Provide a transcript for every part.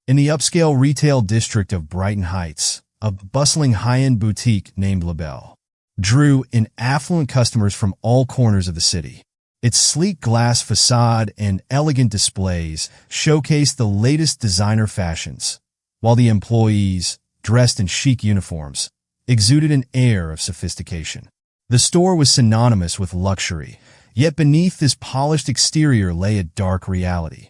In the upscale retail district of Brighton Heights, a bustling high-end boutique named LaBelle drew in affluent customers from all corners of the city. Its sleek glass facade and elegant displays showcased the latest designer fashions, while the employees, dressed in chic uniforms, exuded an air of sophistication. The store was synonymous with luxury, yet beneath this polished exterior lay a dark reality,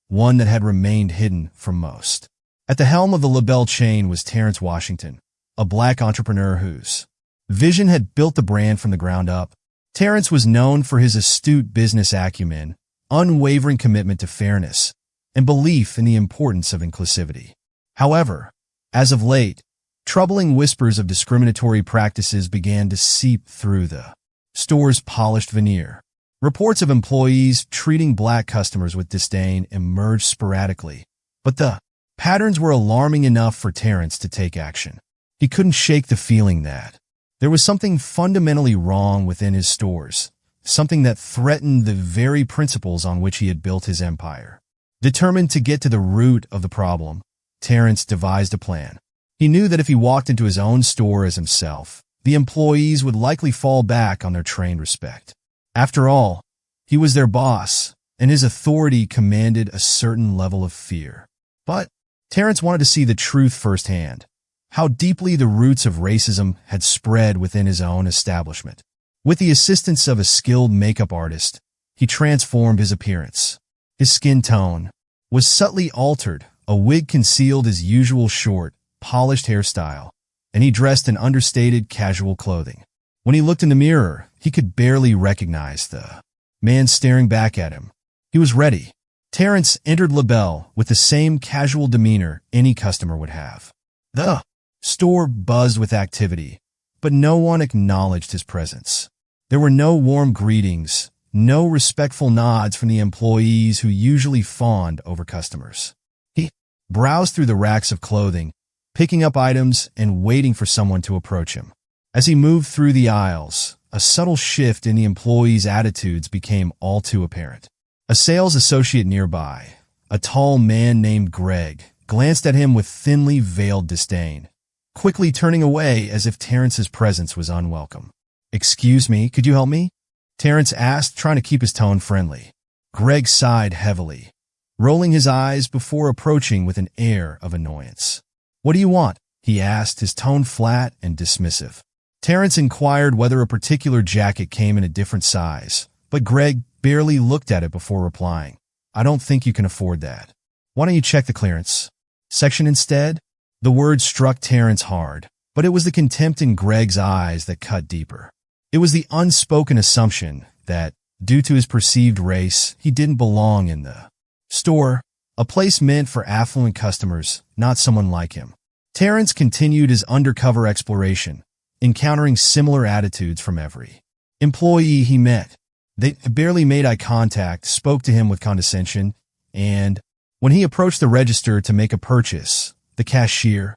one that had remained hidden from most. At the helm of the LaBelle chain was Terrence Washington, a black entrepreneur whose vision had built the brand from the ground up. Terrence was known for his astute business acumen, unwavering commitment to fairness, and belief in the importance of inclusivity. However, as of late, troubling whispers of discriminatory practices began to seep through the store's polished veneer. Reports of employees treating black customers with disdain emerged sporadically, but the patterns were alarming enough for Terrence to take action. He couldn't shake the feeling that there was something fundamentally wrong within his stores, something that threatened the very principles on which he had built his empire. Determined to get to the root of the problem, Terrence devised a plan. He knew that if he walked into his own store as himself, the employees would likely fall back on their trained respect. After all, he was their boss, and his authority commanded a certain level of fear. But Terrence wanted to see the truth firsthand, how deeply the roots of racism had spread within his own establishment. With the assistance of a skilled makeup artist, he transformed his appearance. His skin tone was subtly altered, a wig concealed his usual short, polished hairstyle, and he dressed in understated, casual clothing. When he looked in the mirror, he could barely recognize the man staring back at him. He was ready. Terrence entered LaBelle with the same casual demeanor any customer would have. The store buzzed with activity, but no one acknowledged his presence. There were no warm greetings, no respectful nods from the employees who usually fawned over customers. He browsed through the racks of clothing, picking up items and waiting for someone to approach him. As he moved through the aisles, a subtle shift in the employees' attitudes became all too apparent. A sales associate nearby, a tall man named Greg, glanced at him with thinly veiled disdain, quickly turning away as if Terrence's presence was unwelcome. "Excuse me, could you help me?" Terrence asked, trying to keep his tone friendly. Greg sighed heavily, rolling his eyes before approaching with an air of annoyance. "What do you want?" he asked, his tone flat and dismissive. Terrence inquired whether a particular jacket came in a different size, but Greg barely looked at it before replying. "I don't think you can afford that. Why don't you check the clearance section instead?" The word struck Terrence hard, but it was the contempt in Greg's eyes that cut deeper. It was the unspoken assumption that, due to his perceived race, he didn't belong in the store, a place meant for affluent customers, not someone like him. Terrence continued his undercover exploration, encountering similar attitudes from every employee he met. They barely made eye contact, spoke to him with condescension, and when he approached the register to make a purchase, the cashier,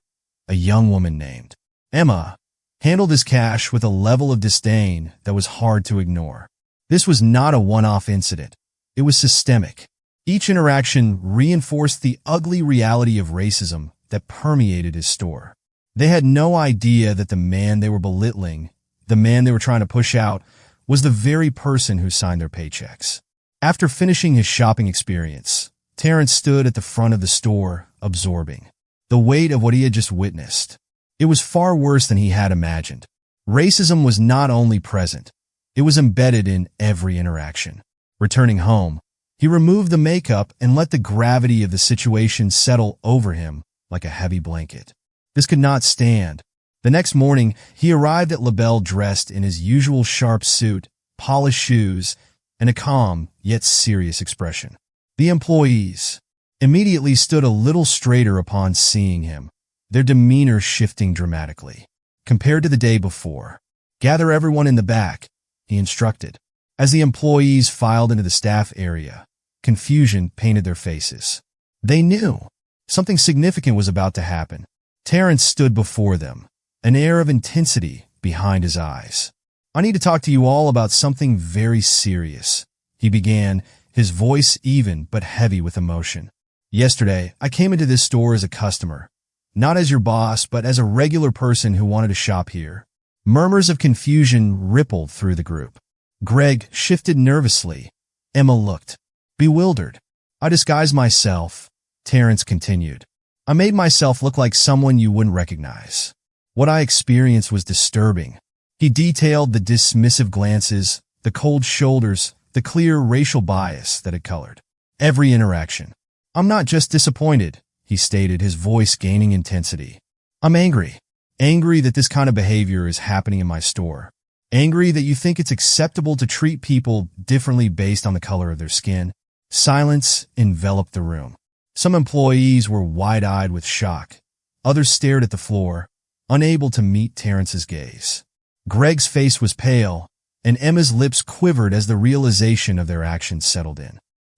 a young woman named Emma, handled his cash with a level of disdain that was hard to ignore. This was not a one-off incident. It was systemic. Each interaction reinforced the ugly reality of racism that permeated his store. They had no idea that the man they were belittling, the man they were trying to push out, was the very person who signed their paychecks. After finishing his shopping experience, Terrence stood at the front of the store, absorbing the weight of what he had just witnessed. It was far worse than he had imagined. Racism was not only present, it was embedded in every interaction. Returning home, he removed the makeup and let the gravity of the situation settle over him like a heavy blanket. This could not stand. The next morning, he arrived at LaBelle dressed in his usual sharp suit, polished shoes, and a calm yet serious expression. The employees immediately stood a little straighter upon seeing him, their demeanor shifting dramatically. Compared to the day before, "Gather everyone in the back," he instructed. As the employees filed into the staff area, confusion painted their faces. They knew something significant was about to happen. Terrence stood before them, an air of intensity behind his eyes. "I need to talk to you all about something very serious," he began, his voice even but heavy with emotion. Yesterday, I came into this store as a customer, not as your boss, but as a regular person who wanted to shop here. Murmurs of confusion rippled through the group. Greg shifted nervously. Emma looked bewildered. I disguised myself, Terrence continued. I made myself look like someone you wouldn't recognize. What I experienced was disturbing. He detailed the dismissive glances, the cold shoulders, the clear racial bias that had colored every interaction. I'm not just disappointed, he stated, his voice gaining intensity. I'm angry. Angry that this kind of behavior is happening in my store. Angry that you think it's acceptable to treat people differently based on the color of their skin. Silence enveloped the room. Some employees were wide-eyed with shock. Others stared at the floor, unable to meet Terrence's gaze. Greg's face was pale, and Emma's lips quivered as the realization of their actions settled in.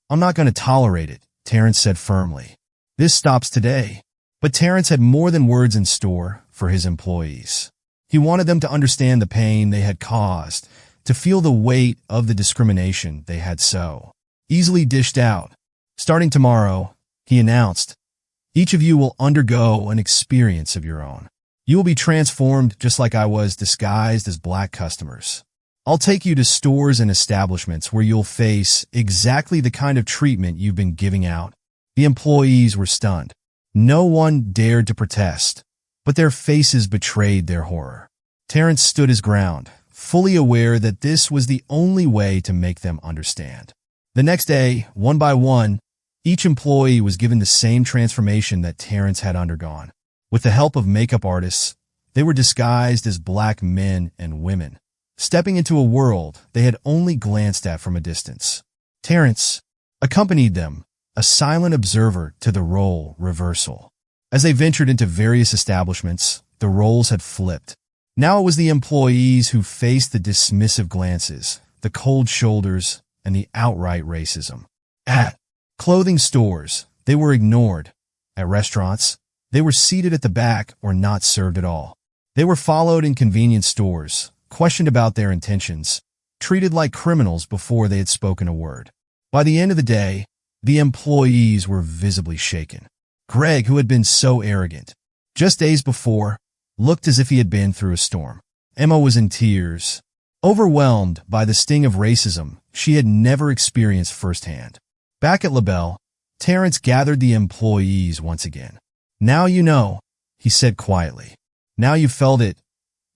I'm not going to tolerate it, Terrence said firmly. This stops today. But Terrence had more than words in store for his employees. He wanted them to understand the pain they had caused, to feel the weight of the discrimination they had so easily dished out. Starting tomorrow, he announced, each of you will undergo an experience of your own. You will be transformed just like I was, disguised as black customers. I'll take you to stores and establishments where you'll face exactly the kind of treatment you've been giving out. The employees were stunned. No one dared to protest, but their faces betrayed their horror. Terrence stood his ground, fully aware that this was the only way to make them understand. The next day, one by one, each employee was given the same transformation that Terrence had undergone. With the help of makeup artists, they were disguised as black men and women, stepping into a world they had only glanced at from a distance. Terrence accompanied them, a silent observer to the role reversal. As they ventured into various establishments, the roles had flipped. Now it was the employees who faced the dismissive glances, the cold shoulders, and the outright racism. At clothing stores, they were ignored. At restaurants, they were seated at the back or not served at all. They were followed in convenience stores, questioned about their intentions, treated like criminals before they had spoken a word. By the end of the day, the employees were visibly shaken. Greg, who had been so arrogant just days before, looked as if he had been through a storm. Emma was in tears, overwhelmed by the sting of racism she had never experienced firsthand. Back at LaBelle, Terrence gathered the employees once again. Now you know, he said quietly. Now you've felt it.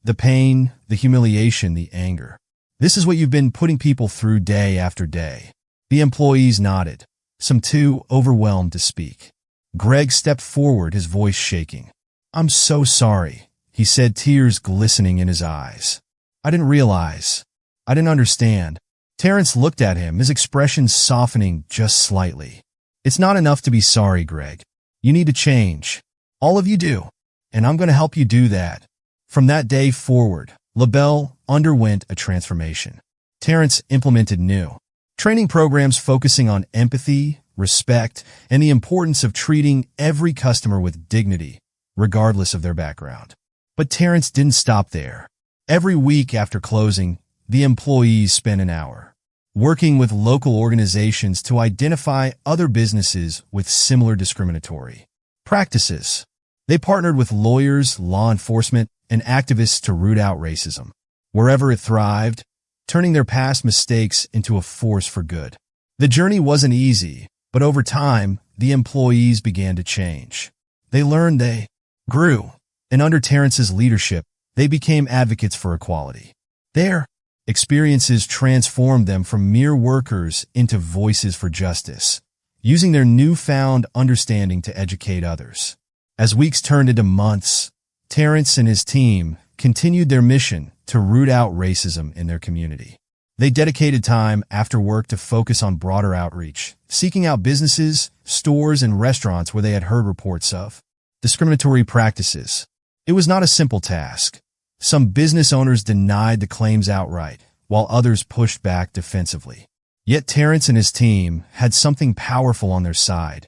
The pain, the humiliation, the anger. This is what you've been putting people through day after day. The employees nodded, some too overwhelmed to speak. Greg stepped forward, his voice shaking. I'm so sorry, he said, tears glistening in his eyes. I didn't realize. I didn't understand. Terrence looked at him, his expression softening just slightly. It's not enough to be sorry, Greg. You need to change. All of you do. And I'm going to help you do that. From that day forward, LaBelle underwent a transformation. Terrence implemented new training programs focusing on empathy, respect, and the importance of treating every customer with dignity, regardless of their background. But Terrence didn't stop there. Every week after closing, the employees spent an hour working with local organizations to identify other businesses with similar discriminatory practices. They partnered with lawyers, law enforcement, and activists to root out racism wherever it thrived, turning their past mistakes into a force for good. The journey wasn't easy, but over time, the employees began to change. They learned, they grew, and under Terrence's leadership, they became advocates for equality. Their experiences transformed them from mere workers into voices for justice, using their newfound understanding to educate others. As weeks turned into months, Terrence and his team continued their mission to root out racism in their community. They dedicated time after work to focus on broader outreach, seeking out businesses, stores, and restaurants where they had heard reports of discriminatory practices. It was not a simple task. Some business owners denied the claims outright, while others pushed back defensively. Yet Terrence and his team had something powerful on their side: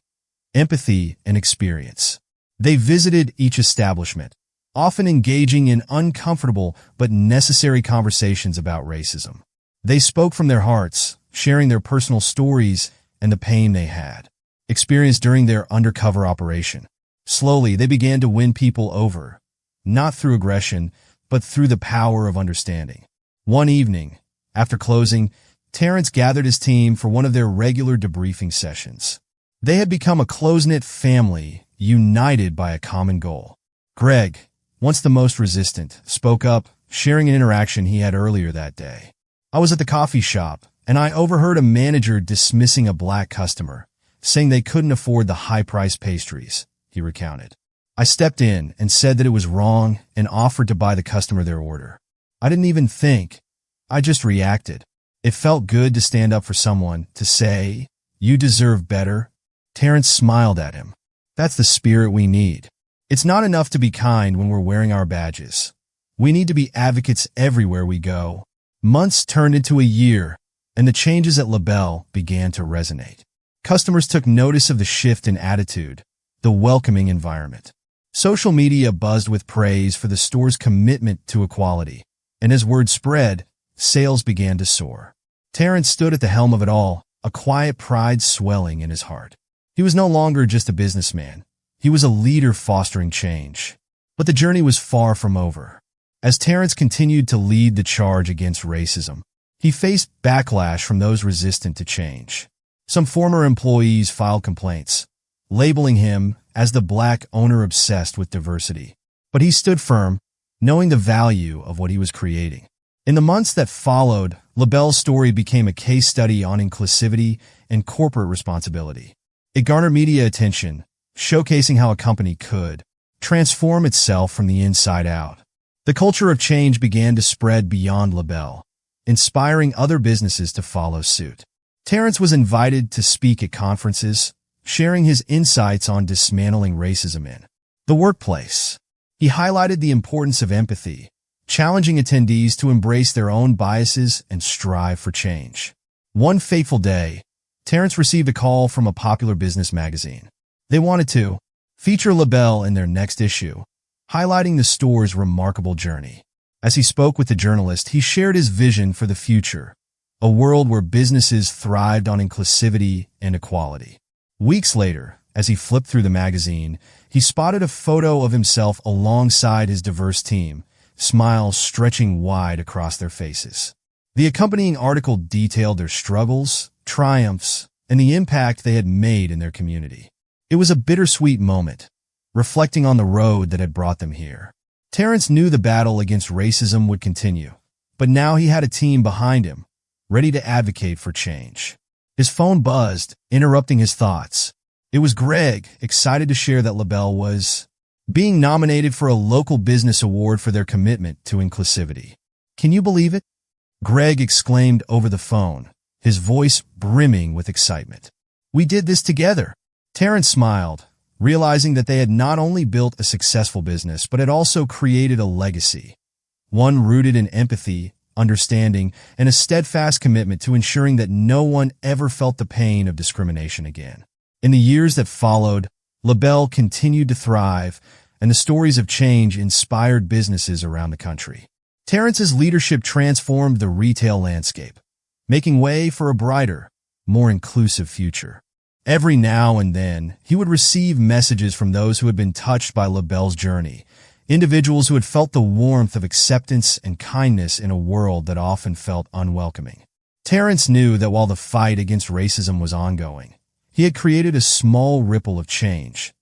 empathy and experience. They visited each establishment, often engaging in uncomfortable but necessary conversations about racism. They spoke from their hearts, sharing their personal stories and the pain they had. experienced during their undercover operation. Slowly, they began to win people over, not through aggression, but through the power of understanding. One evening, after closing, Terrence gathered his team for one of their regular debriefing sessions. They had become a close-knit family, united by a common goal. Greg, once the most resistant, spoke up, sharing an interaction he had earlier that day. "I was at the coffee shop, and I overheard a manager dismissing a black customer, saying they couldn't afford the high-priced pastries," he recounted. "I stepped in and said that it was wrong and offered to buy the customer their order. I didn't even think. I just reacted. It felt good to stand up for someone, to say, 'You deserve better.'" Terrence smiled at him. "That's the spirit we need. It's not enough to be kind when we're wearing our badges. We need to be advocates everywhere we go." Months turned into a year, and the changes at LaBelle began to resonate. Customers took notice of the shift in attitude, the welcoming environment. Social media buzzed with praise for the store's commitment to equality, and as word spread, sales began to soar. Terrence stood at the helm of it all, a quiet pride swelling in his heart. He was no longer just a businessman. He was a leader fostering change. But the journey was far from over. As Terrence continued to lead the charge against racism, he faced backlash from those resistant to change. Some former employees filed complaints, labeling him as the black owner obsessed with diversity. But he stood firm, knowing the value of what he was creating. In the months that followed, LaBelle's story became a case study on inclusivity and corporate responsibility. It garnered media attention, showcasing how a company could transform itself from the inside out. The culture of change began to spread beyond LaBelle, inspiring other businesses to follow suit. Terrence was invited to speak at conferences, sharing his insights on dismantling racism in the workplace. He highlighted the importance of empathy, challenging attendees to embrace their own biases and strive for change. One fateful day, Terrence received a call from a popular business magazine. They wanted to feature LaBelle in their next issue, highlighting the store's remarkable journey. As he spoke with the journalist, he shared his vision for the future, a world where businesses thrived on inclusivity and equality. Weeks later, as he flipped through the magazine, he spotted a photo of himself alongside his diverse team, smiles stretching wide across their faces. The accompanying article detailed their struggles, triumphs, and the impact they had made in their community. It was a bittersweet moment, reflecting on the road that had brought them here. Terrence knew the battle against racism would continue, but now he had a team behind him, ready to advocate for change. His phone buzzed, interrupting his thoughts. It was Greg, excited to share that LaBelle was being nominated for a local business award for their commitment to inclusivity. "Can you believe it?" Greg exclaimed over the phone, his voice brimming with excitement. "We did this together." Terrence smiled, realizing that they had not only built a successful business, but had also created a legacy, one rooted in empathy, understanding, and a steadfast commitment to ensuring that no one ever felt the pain of discrimination again. In the years that followed, LaBelle continued to thrive, and the stories of change inspired businesses around the country. Terrence's leadership transformed the retail landscape, making way for a brighter, more inclusive future. Every now and then, he would receive messages from those who had been touched by LaBelle's journey, individuals who had felt the warmth of acceptance and kindness in a world that often felt unwelcoming. Terrence knew that while the fight against racism was ongoing, he had created a small ripple of change,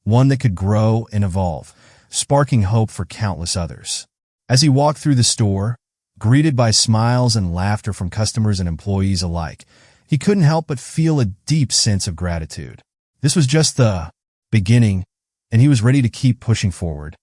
one that could grow and evolve, sparking hope for countless others. As he walked through the store, greeted by smiles and laughter from customers and employees alike, he couldn't help but feel a deep sense of gratitude. This was just the beginning, and he was ready to keep pushing forward,